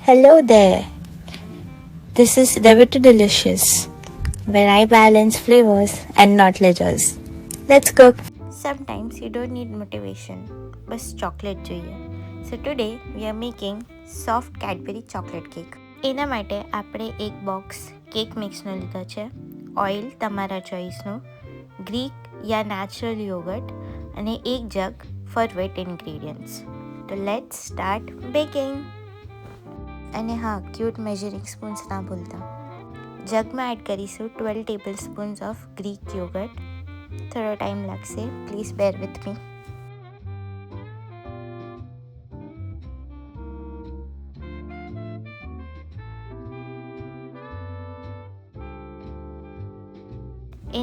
Hello there. This is Debit Delicious, where I balance flavors and not ledgers. Let's cook. Sometimes you don't need motivation, bus chocolate જોઈએ. So today we are making soft Cadbury chocolate cake. એના માટે આપણે એક box cake મિક્સનો લીધો છે, oil તમારા ચોઈસનું, Greek યા natural yoghurt અને એક જગ ફોર વેટ ઇન્ગ્રીડિયન્ટ્સ. તો લેટ્સ સ્ટાર્ટ બેકિંગ. અને હા, ક્યુટ મેઝરિંગ સ્પૂન્સ ના ભૂલતા. જગમાં એડ કરીશું 12 ટેબલ સ્પૂન્સ ઓફ ગ્રીક યોગર્ટ. થોડો ટાઈમ લાગશે, પ્લીઝ બેર વિથ મી.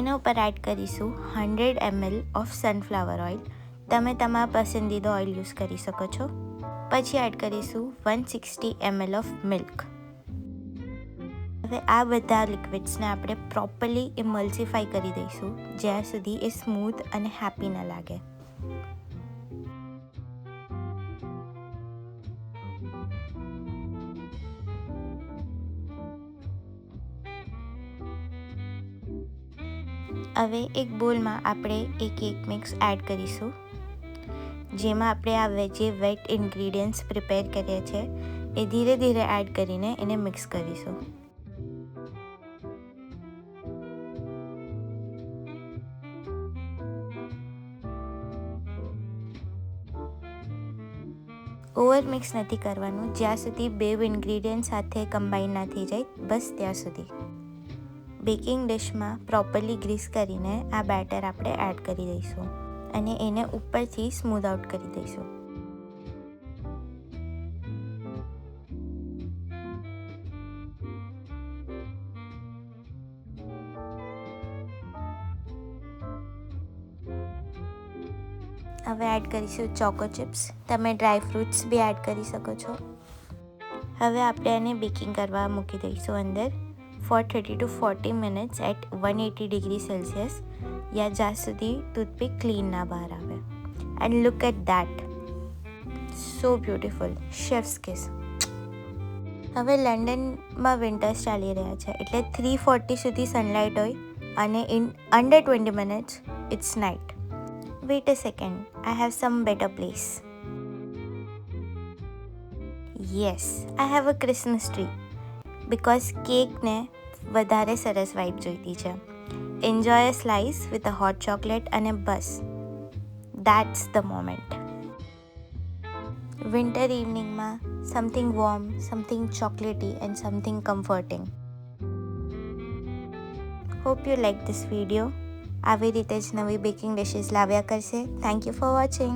એના ઉપર એડ કરીશું 100 ml ઓફ સનફ્લાવર ઓઇલ. તમે તમારા પસંદીદા ઓઇલ યુઝ કરી શકો છો. પછી એડ કરીશું 160 ml ઓફ મિલ્ક. હવે આ બધા લિક્વિડ્સને આપણે પ્રોપરલી ઇમલ્સિફાઈ કરી દઈશું, જ્યાં સુધી એ સ્મૂથ અને હેપી ન લાગે. હવે એક બોલમાં આપણે એક કેક મિક્સ એડ કરીશું, જેમાં આપણે જે વેટ ઇન્ગ્રીડિયન્ટ્સ પ્રિપેર કર્યા છે એ ધીરે ધીરે એડ કરીને એને મિક્સ કરીશું. ઓવર મિક્સ નથી કરવાનું, જ્યાં સુધી બે ઇન્ગ્રીડિયન્ટ સાથે કમ્બાઈન ના થઈ જાય, બસ ત્યાં સુધી. બેકિંગ ડિશમાં પ્રોપરલી ગ્રીસ કરીને આ બેટર આપણે એડ કરી દઈશું અને એને ઉપરથી સ્મૂધ આઉટ કરી દઈશું. હવે એડ કરીશું ચોકો ચિપ્સ. તમે ડ્રાય ફ્રૂટ્સ બી એડ કરી શકો છો. હવે આપણે એને બેકિંગ કરવા મૂકી દઈશું અંદર for 30 to 40 minutes at 180 degree Celsius, યા જ્યાં સુધી ટૂથપીક ક્લીન ના બહાર આવે. And look at that, so beautiful, chef's kiss. હવે લંડનમાં વિન્ટર્સ ચાલી રહ્યા છે, એટલે 3:40 સુધી સનલાઇટ હોય અને in under 20 minutes it's night. Wait a second, I have some better place. Yes, I have a Christmas tree. Because કેકને વધારે સરસ વાઇબ જોઈતી છે. Enjoy a slice with a hot chocolate અને બસ, દેટ્સ ધ મોમેન્ટ. વિન્ટર ઇવનિંગમાં something warm, something chocolatey and something comforting. Hope you like this video. આવી રીતે જ નવી બેકિંગ ડિશિસ લાવ્યા કરશે. Thank you for watching.